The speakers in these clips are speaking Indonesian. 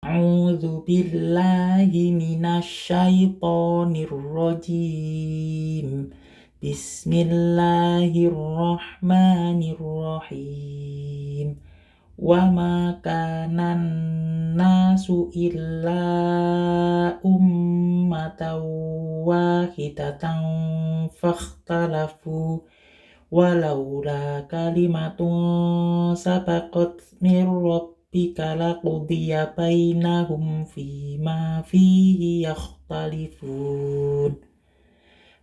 A'udzu billahi minasyaitonir rajim. Bismillahirrahmanirrahim. Wa ma kanan nasu illa ummatan wahidatan fakhtalafu walaula kalimatun sabaqat mir rabbika laqudiya bainahum fima fihi yakhtalifun.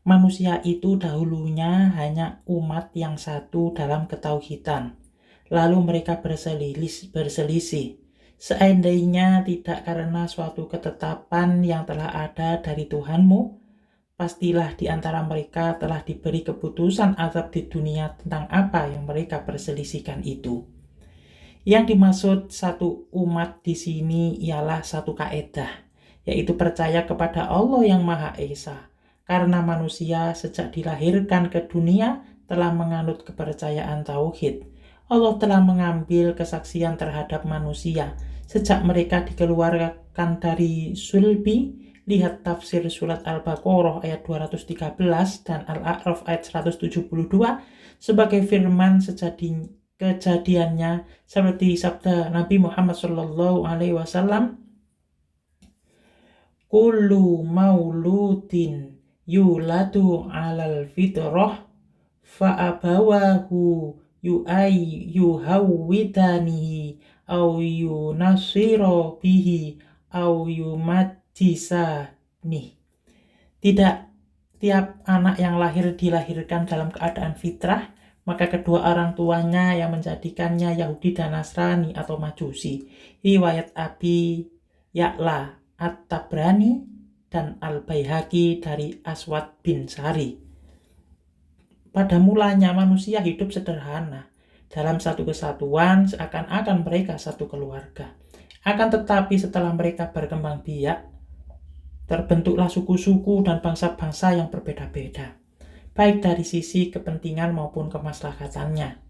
Manusia itu dahulunya hanya umat yang satu dalam ketauhidan. Lalu mereka berselisih. Seandainya tidak karena suatu ketetapan yang telah ada dari Tuhanmu, pastilah di antara mereka telah diberi keputusan azab di dunia tentang apa yang mereka perselisihkan itu. Yang dimaksud satu umat di sini ialah satu kaedah, yaitu percaya kepada Allah yang Maha Esa. Karena manusia sejak dilahirkan ke dunia telah menganut kepercayaan tauhid. Allah telah mengambil kesaksian terhadap manusia sejak mereka dikeluarkan dari sulbi. Lihat tafsir surat Al-Baqarah ayat 213 dan Al-A'raf ayat 172 sebagai firman kejadiannya seperti sabda Nabi Muhammad SAW, kullu mauludin yuladu alal fitrah fa'abawahu yuhawwidanihi au yunasiro bihi au nih. Tidak tiap anak yang dilahirkan dalam keadaan fitrah, maka kedua orang tuanya yang menjadikannya Yahudi dan Nasrani atau Majusi. Riwayat Abi Ya'la At-Tabrani dan Al-Baihaqi dari Aswad bin Sari. Pada mulanya manusia hidup sederhana dalam satu kesatuan, seakan-akan mereka satu keluarga. Akan tetapi setelah mereka berkembang biak, terbentuklah suku-suku dan bangsa-bangsa yang berbeda-beda, baik dari sisi kepentingan maupun kemaslahatannya.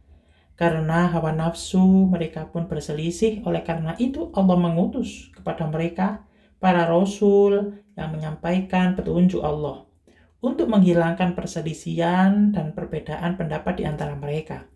Karena hawa nafsu mereka pun berselisih. Oleh karena itu Allah mengutus kepada mereka para rasul yang menyampaikan petunjuk Allah untuk menghilangkan perselisihan dan perbedaan pendapat di antara mereka.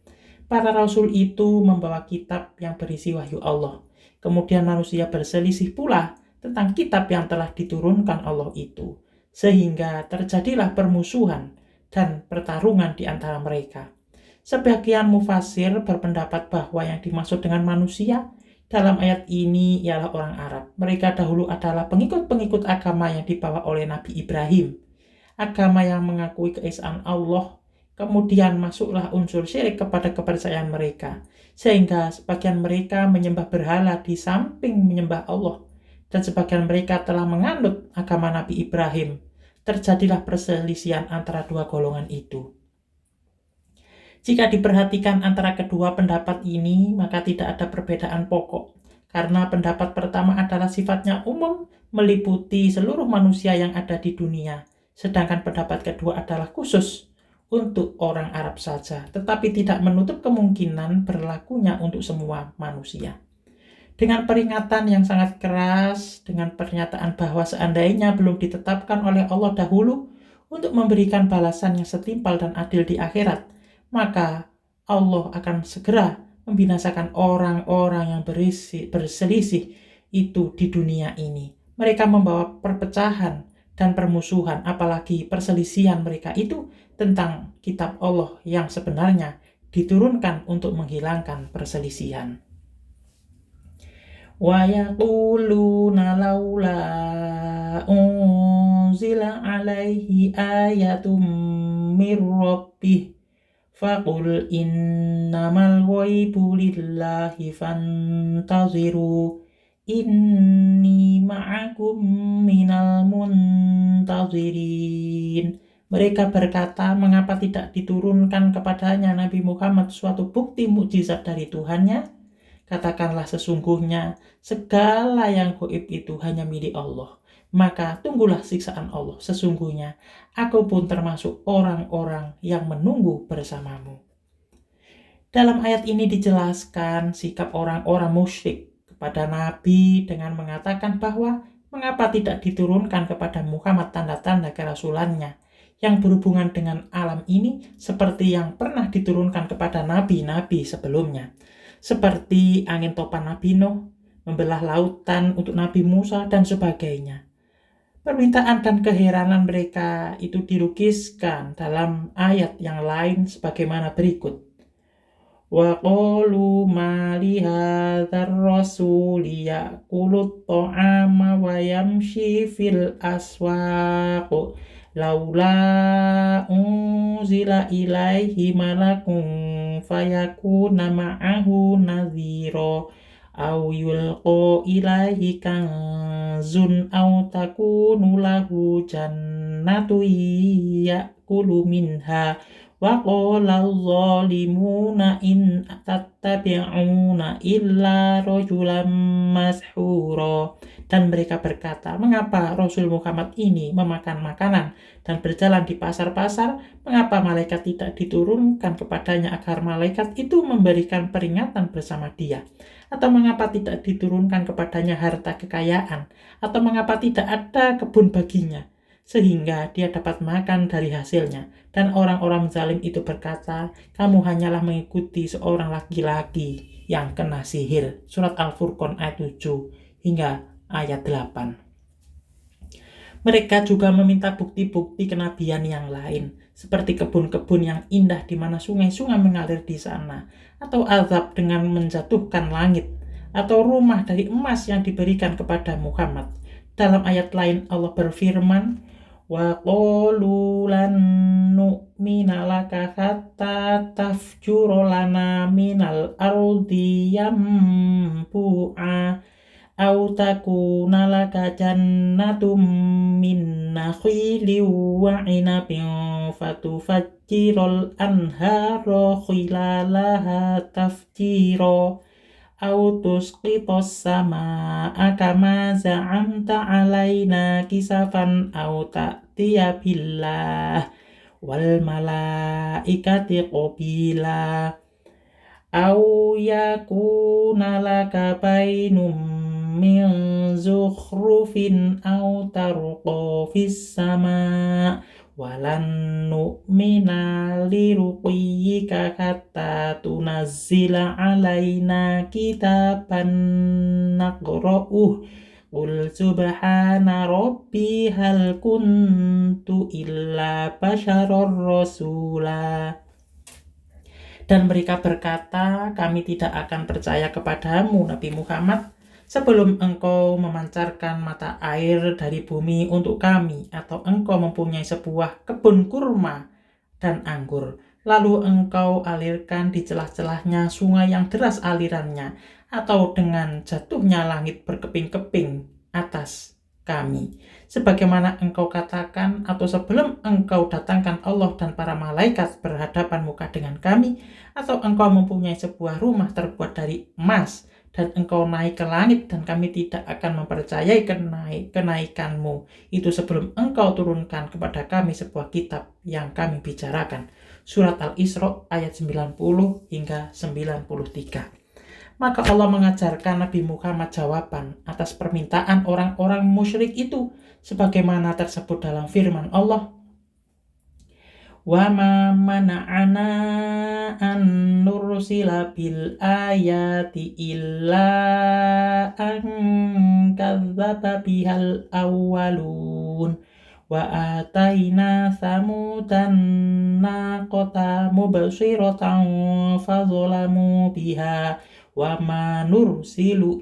Para rasul itu membawa kitab yang berisi wahyu Allah. Kemudian manusia berselisih pula tentang kitab yang telah diturunkan Allah itu, sehingga terjadilah permusuhan dan pertarungan di antara mereka. Sebagian mufasir berpendapat bahwa yang dimaksud dengan manusia dalam ayat ini ialah orang Arab. Mereka dahulu adalah pengikut-pengikut agama yang dibawa oleh Nabi Ibrahim, agama yang mengakui keesaan Allah. Kemudian masuklah unsur syirik kepada kepercayaan mereka, sehingga sebagian mereka menyembah berhala di samping menyembah Allah, dan sebagian mereka telah menganut agama Nabi Ibrahim. Terjadilah perselisihan antara dua golongan itu. Jika diperhatikan antara kedua pendapat ini, maka tidak ada perbedaan pokok. Karena pendapat pertama adalah sifatnya umum, meliputi seluruh manusia yang ada di dunia. Sedangkan pendapat kedua adalah khusus untuk orang Arab saja, tetapi tidak menutup kemungkinan berlakunya untuk semua manusia. Dengan peringatan yang sangat keras, dengan pernyataan bahwa seandainya belum ditetapkan oleh Allah dahulu untuk memberikan balasan yang setimpal dan adil di akhirat, maka Allah akan segera membinasakan orang-orang yang berselisih itu di dunia ini. Mereka membawa perpecahan dan permusuhan, apalagi perselisihan mereka itu tentang kitab Allah yang sebenarnya diturunkan untuk menghilangkan perselisihan. Wa yaquluna laula unzila alaihi ayatum mir rabbih faqul innamal ghaibu lillahi fantaziru inni ma'akum minal muntazirin. Mereka berkata, mengapa tidak diturunkan kepadanya Nabi Muhammad suatu bukti mukjizat dari Tuhannya? Katakanlah sesungguhnya segala yang gaib itu hanya milik Allah. Maka tunggulah siksaan Allah. Sesungguhnya aku pun termasuk orang-orang yang menunggu bersamamu. Dalam ayat ini dijelaskan sikap orang-orang musyrik kepada Nabi dengan mengatakan bahwa mengapa tidak diturunkan kepada Muhammad tanda-tanda kerasulannya yang berhubungan dengan alam ini seperti yang pernah diturunkan kepada nabi-nabi sebelumnya. Seperti angin topan Nabi Nuh, membelah lautan untuk Nabi Musa, dan sebagainya. Permintaan dan keheranan mereka itu dilukiskan dalam ayat yang lain sebagaimana berikut. Wa qalu ma li hadzal rasuli ya'kulu at-ta'ama wa yamshi fil aswaq laula unzila ilaihi malakun fayakuna ma'ahu nadhira aw yulqa ilaihi kanzun aw takunu lahu jannatu ya'kulu minha wa qala adh-dhalimuna in tattabi'una illa rajulan mashura. Dan mereka berkata, mengapa Rasul Muhammad ini memakan makanan dan berjalan di pasar-pasar? Mengapa malaikat tidak diturunkan kepadanya agar malaikat itu memberikan peringatan bersama dia? Atau mengapa tidak diturunkan kepadanya harta kekayaan? Atau mengapa tidak ada kebun baginya sehingga dia dapat makan dari hasilnya? Dan orang-orang zalim itu berkata, kamu hanyalah mengikuti seorang laki-laki yang kena sihir. Surat Al-Furqan ayat 7 hingga ayat 8. Mereka juga meminta bukti-bukti kenabian yang lain, seperti kebun-kebun yang indah di mana sungai-sungai mengalir di sana, atau azab dengan menjatuhkan langit, atau rumah dari emas yang diberikan kepada Muhammad. Dalam ayat lain Allah berfirman, wa qalu lan nu'mina laka hatta tafjura lana minal ardi yanbu'a aw takuna laka jannatum min nakhilin wa 'inabin fatufajjiral anhara khilalaha tafjira aw tusqitas samaa'a kama za'amta 'alaina kisafan aw ta'tiya billah wal malaikati qabila aw yakuna laka bainum min zukhrufin aw tarqa fis sama' walan nu'mina liruqiyika hatta tunazzila alaina kitaban naqra'uh qul subhana rabbi hal kuntu illa basyarar rasula. Dan mereka berkata, kami tidak akan percaya kepadamu Nabi Muhammad sebelum engkau memancarkan mata air dari bumi untuk kami, atau engkau mempunyai sebuah kebun kurma dan anggur, lalu engkau alirkan di celah-celahnya sungai yang deras alirannya, atau dengan jatuhnya langit berkeping-keping atas kami, sebagaimana engkau katakan, atau sebelum engkau datangkan Allah dan para malaikat berhadapan muka dengan kami, atau engkau mempunyai sebuah rumah terbuat dari emas, dan engkau naik ke langit dan kami tidak akan mempercayai kenaikanmu itu sebelum engkau turunkan kepada kami sebuah kitab yang kami bicarakan. Surat Al-Isra ayat 90 hingga 93. Maka Allah mengajarkan Nabi Muhammad jawaban atas permintaan orang-orang musyrik itu sebagaimana tersebut dalam firman Allah, wa ma mana'ana an nursila bil ayati illa an kadzdzaba bihal awwalun wa ataina samudan naqata mubsiratan fadzalamu biha wa ma nursilu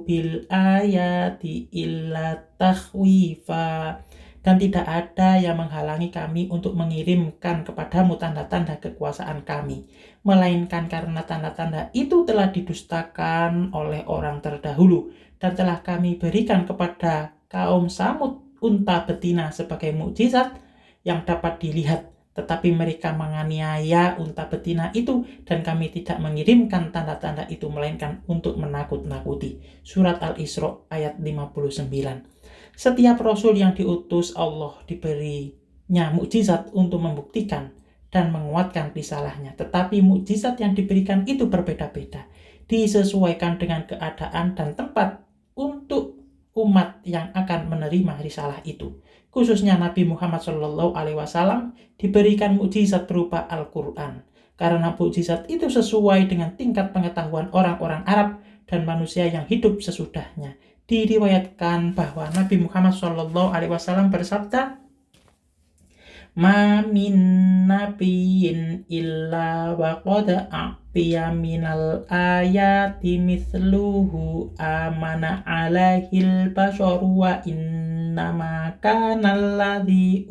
bil ayati illa takhwifa. Dan tidak ada yang menghalangi kami untuk mengirimkan kepadamu tanda-tanda kekuasaan kami, melainkan karena tanda-tanda itu telah didustakan oleh orang terdahulu, dan telah kami berikan kepada kaum Samud unta betina sebagai mukjizat yang dapat dilihat, tetapi mereka menganiaya unta betina itu, dan kami tidak mengirimkan tanda-tanda itu melainkan untuk menakut-nakuti. Surat Al-Isra ayat 59. Setiap rasul yang diutus Allah diberinya mukjizat untuk membuktikan dan menguatkan risalahnya, tetapi mukjizat yang diberikan itu berbeda-beda. disesuaikan dengan keadaan dan tempat untuk umat yang akan menerima risalah itu. Khususnya Nabi Muhammad SAW diberikan mukjizat berupa Al-Quran. Karena mukjizat itu sesuai dengan tingkat pengetahuan orang-orang Arab dan manusia yang hidup sesudahnya. Diriwayatkan bahwa Nabi Muhammad SAW bersabda, "Ma min nabiyyin illa wa qad a'tiya minal ayati mithluhu amana alaihil basharu wa innama kana alladhi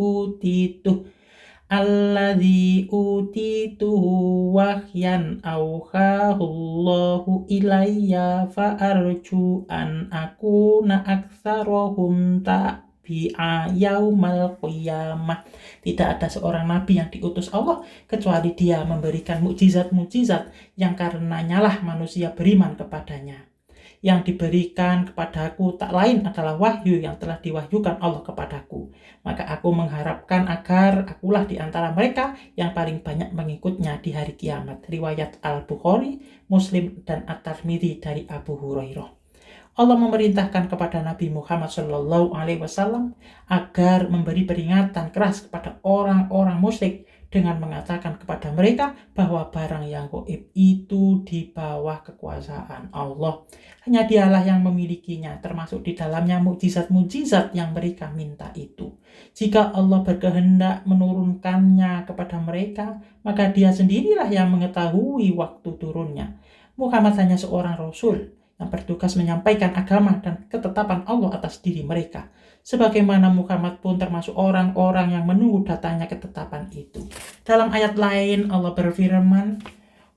utituhu wahyan awhahullahu ilayya fa'arju an akuna aktsarahum tabi'a yaumal qiyamah." Tidak ada seorang nabi yang diutus Allah kecuali dia memberikan mukjizat-mukjizat yang karenanya lah manusia beriman kepadanya. Yang diberikan kepadaku tak lain adalah wahyu yang telah diwahyukan Allah kepadaku. Maka aku mengharapkan agar akulah di antara mereka yang paling banyak mengikutnya di hari kiamat. Riwayat Al-Bukhari, Muslim, dan At-Tirmidzi dari Abu Hurairah. Allah memerintahkan kepada Nabi Muhammad SAW agar memberi peringatan keras kepada orang-orang musyrik dengan mengatakan kepada mereka bahwa barang yang gaib itu di bawah kekuasaan Allah. Hanya dialah yang memilikinya, termasuk di dalamnya mukjizat-mukjizat yang mereka minta itu. Jika Allah berkehendak menurunkannya kepada mereka, maka dia sendirilah yang mengetahui waktu turunnya. Muhammad hanya seorang rasul yang bertugas menyampaikan agama dan ketetapan Allah atas diri mereka. Sebagaimana Muhammad pun termasuk orang-orang yang menunggu datangnya ketetapan itu. Dalam ayat lain Allah berfirman,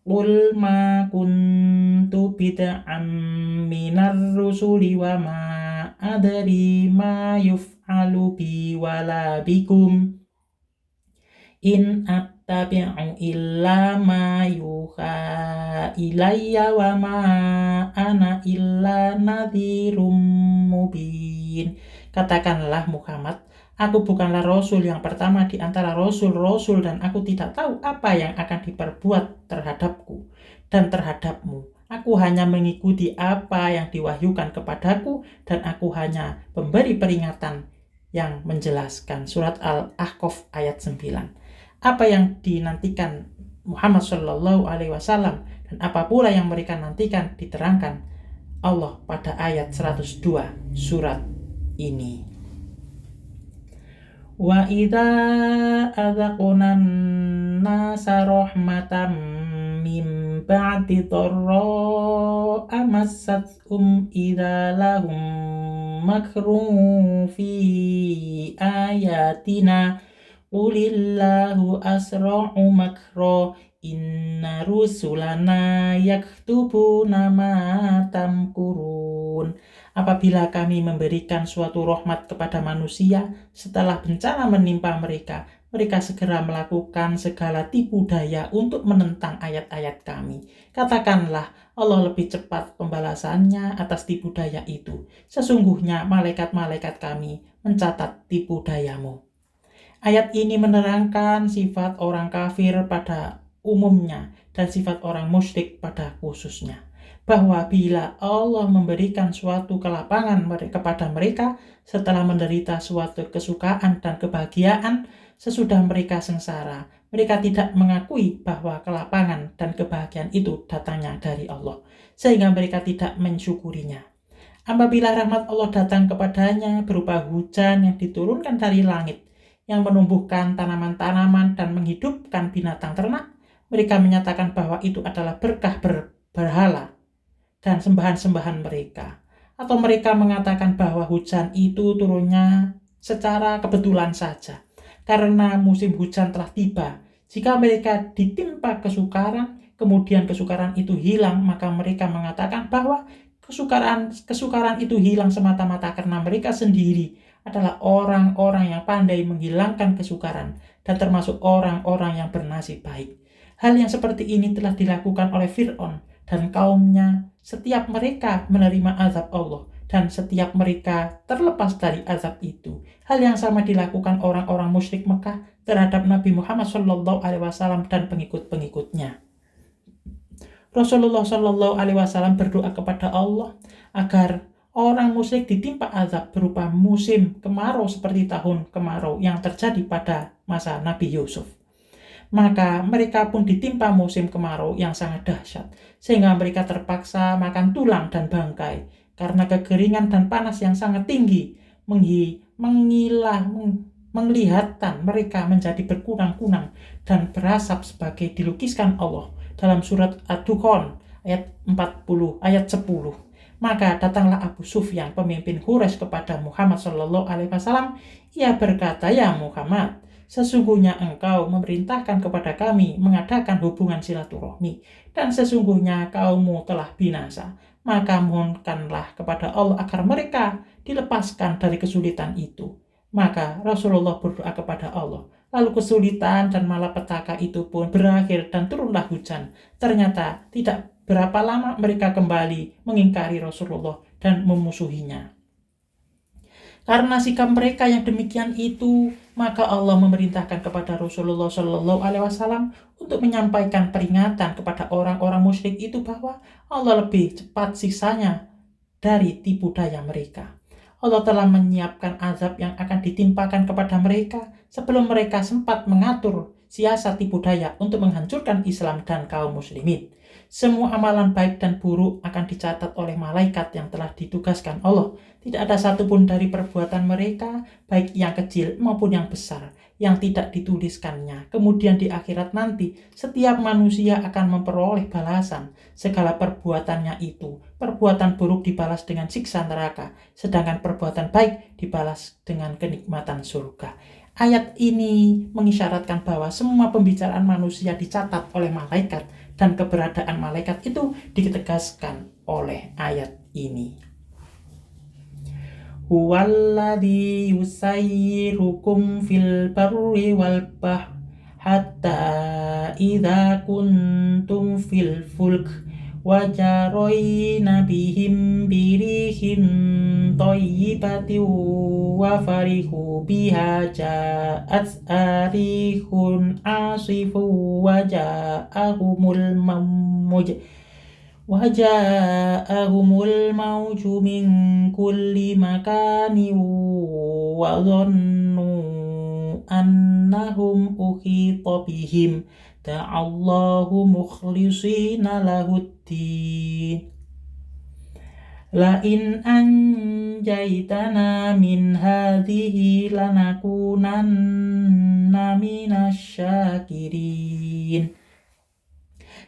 "Qul ma kuntu bid'am minar rusuli wa ma adri ma yuf'alu bi wala bikum in attabi'u illa ma yuha ilayya wa ma ana illa nadhirum mubin." Katakanlah Muhammad, aku bukanlah rasul yang pertama di antara rasul-rasul dan aku tidak tahu apa yang akan diperbuat terhadapku dan terhadapmu. Aku hanya mengikuti apa yang diwahyukan kepadaku dan aku hanya memberi peringatan yang menjelaskan. Surat Al-Ahqaf ayat 9. Apa yang dinantikan Muhammad SAW dan apa pula yang mereka nantikan diterangkan Allah pada ayat 102 surat ini. Wa idza adzaqnan nasa rahmatan min ba'di dharra amassat idza lahum makrun fi ayatina qulillahu asra'u makra inna rusulana yaktubuna ma tamkurun. Apabila kami memberikan suatu rahmat kepada manusia, setelah bencana menimpa mereka, mereka segera melakukan segala tipu daya untuk menentang ayat-ayat kami. Katakanlah, Allah lebih cepat pembalasannya atas tipu daya itu. Sesungguhnya malaikat-malaikat kami mencatat tipu dayamu. Ayat ini menerangkan sifat orang kafir pada umumnya dan sifat orang musyrik pada khususnya. Bahwa bila Allah memberikan suatu kelapangan kepada mereka setelah menderita suatu kesukaan dan kebahagiaan sesudah mereka sengsara, mereka tidak mengakui bahwa kelapangan dan kebahagiaan itu datangnya dari Allah, sehingga mereka tidak mensyukurinya. Apabila rahmat Allah datang kepadanya berupa hujan yang diturunkan dari langit, yang menumbuhkan tanaman-tanaman dan menghidupkan binatang ternak, mereka menyatakan bahwa itu adalah berkah berhala dan sembahan-sembahan mereka. Atau mereka mengatakan bahwa hujan itu turunnya secara kebetulan saja, karena musim hujan telah tiba. Jika mereka ditimpa kesukaran, kemudian kesukaran itu hilang, maka mereka mengatakan bahwa kesukaran itu hilang semata-mata karena mereka sendiri adalah orang-orang yang pandai menghilangkan kesukaran dan termasuk orang-orang yang bernasib baik. Hal yang seperti ini telah dilakukan oleh Fir'aun dan kaumnya setiap mereka menerima azab Allah dan setiap mereka terlepas dari azab itu. Hal yang sama dilakukan orang-orang musyrik Mekah terhadap Nabi Muhammad SAW dan pengikut-pengikutnya. Rasulullah Shallallahu Alaihi Wasallam berdoa kepada Allah agar orang musyrik ditimpa azab berupa musim kemarau seperti tahun kemarau yang terjadi pada masa Nabi Yusuf. Maka mereka pun ditimpa musim kemarau yang sangat dahsyat, sehingga mereka terpaksa makan tulang dan bangkai karena kekeringan dan panas yang sangat tinggi menglihatan mereka menjadi berkunang-kunang dan berasap sebagai dilukiskan Allah dalam surat Ad-Dukhan ayat 40 ayat 10. Maka datanglah Abu Sufyan, pemimpin Quraisy, kepada Muhammad Shallallahu Alaihi Wasallam. Ia berkata, "Ya Muhammad, sesungguhnya engkau memerintahkan kepada kami mengadakan hubungan silaturahmi, dan sesungguhnya kaummu telah binasa. Maka mohonkanlah kepada Allah agar mereka dilepaskan dari kesulitan itu." Maka Rasulullah berdoa kepada Allah. Lalu kesulitan dan malapetaka itu pun berakhir dan turunlah hujan. Ternyata tidak berapa lama mereka kembali mengingkari Rasulullah dan memusuhinya. Karena sikap mereka yang demikian itu, maka Allah memerintahkan kepada Rasulullah Shallallahu Alaihi Wasallam untuk menyampaikan peringatan kepada orang-orang musyrik itu bahwa Allah lebih cepat siksanya dari tipu daya mereka. Allah telah menyiapkan azab yang akan ditimpakan kepada mereka sebelum mereka sempat mengatur siasat tipu daya untuk menghancurkan Islam dan kaum muslimin. Semua amalan baik dan buruk akan dicatat oleh malaikat yang telah ditugaskan Allah. Tidak ada satupun dari perbuatan mereka, baik yang kecil maupun yang besar, yang tidak dituliskannya. Kemudian di akhirat nanti, setiap manusia akan memperoleh balasan segala perbuatannya itu. Perbuatan buruk dibalas dengan siksa neraka, sedangkan perbuatan baik dibalas dengan kenikmatan surga. Ayat ini mengisyaratkan bahwa semua pembicaraan manusia dicatat oleh malaikat, dan keberadaan malaikat itu ditegaskan oleh ayat ini. Huwallazi yusayyirukum fil barri wal bahri hatta idza kuntum fil fulk wajarayna bihim birihin thayyibatin wa farihu biha ja'at arihun asifu wa ja'ahumul mauju min kulli makani wa dhannu annahum ukhita bihim ta'allahu mukhlishina lahuddin la in anjaytana min hadhihi lanakunanna minasyakirin.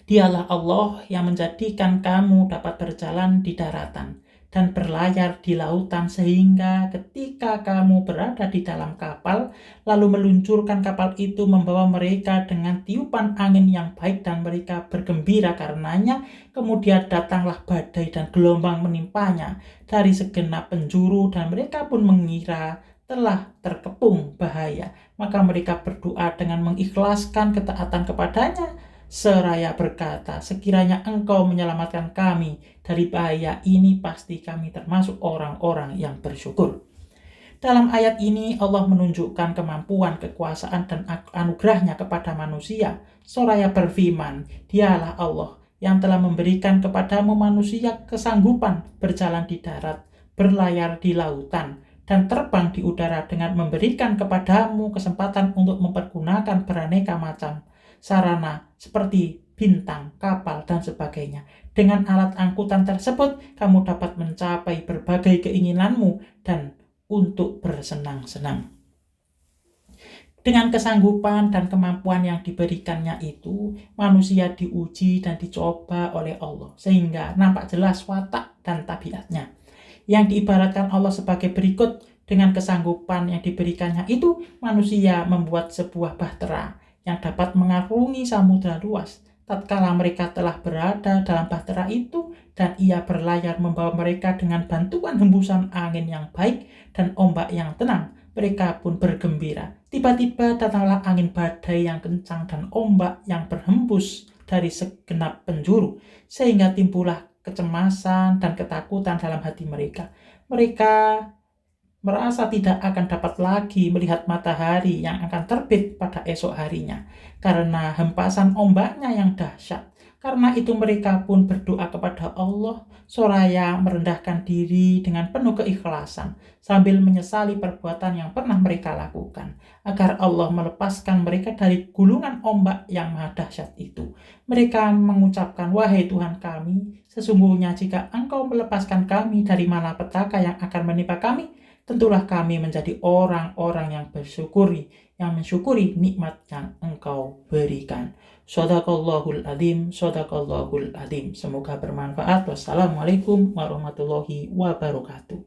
Dialah Allah yang menjadikan kamu dapat berjalan di daratan dan berlayar di lautan, sehingga ketika kamu berada di dalam kapal, lalu meluncurkan kapal itu membawa mereka dengan tiupan angin yang baik dan mereka bergembira karenanya, kemudian datanglah badai dan gelombang menimpanya dari segenap penjuru dan mereka pun mengira telah terkepung bahaya. Maka mereka berdoa dengan mengikhlaskan ketaatan kepadanya seraya berkata, "Sekiranya engkau menyelamatkan kami dari bahaya ini, pasti kami termasuk orang-orang yang bersyukur." Dalam ayat ini Allah menunjukkan kemampuan, kekuasaan, dan anugerahnya kepada manusia. Seraya berfirman, "Dialah Allah yang telah memberikan kepadamu manusia kesanggupan berjalan di darat, berlayar di lautan, dan terbang di udara dengan memberikan kepadamu kesempatan untuk mempergunakan beraneka macam sarana seperti bintang, kapal, dan sebagainya. Dengan alat angkutan tersebut, kamu dapat mencapai berbagai keinginanmu dan untuk bersenang-senang." Dengan kesanggupan dan kemampuan yang diberikannya itu, manusia diuji dan dicoba oleh Allah, sehingga nampak jelas watak dan tabiatnya. Yang diibaratkan Allah sebagai berikut: dengan kesanggupan yang diberikannya itu, manusia membuat sebuah bahtera yang dapat mengarungi samudra luas. Tatkala mereka telah berada dalam bahtera itu dan ia berlayar membawa mereka dengan bantuan hembusan angin yang baik dan ombak yang tenang, mereka pun bergembira. Tiba-tiba datanglah angin badai yang kencang dan ombak yang berhembus dari segenap penjuru, sehingga timbullah kecemasan dan ketakutan dalam hati mereka. Mereka merasa tidak akan dapat lagi melihat matahari yang akan terbit pada esok harinya karena hempasan ombaknya yang dahsyat. Karena itu mereka pun berdoa kepada Allah seraya merendahkan diri dengan penuh keikhlasan sambil menyesali perbuatan yang pernah mereka lakukan, agar Allah melepaskan mereka dari gulungan ombak yang maha dahsyat itu. Mereka mengucapkan, "Wahai Tuhan kami, sesungguhnya jika Engkau melepaskan kami dari malapetaka yang akan menimpa kami, tentulah kami menjadi orang-orang yang mensyukuri nikmat yang Engkau berikan." Shadaqallahul adzim, shadaqallahul adzim. Semoga bermanfaat. Wassalamualaikum warahmatullahi wabarakatuh.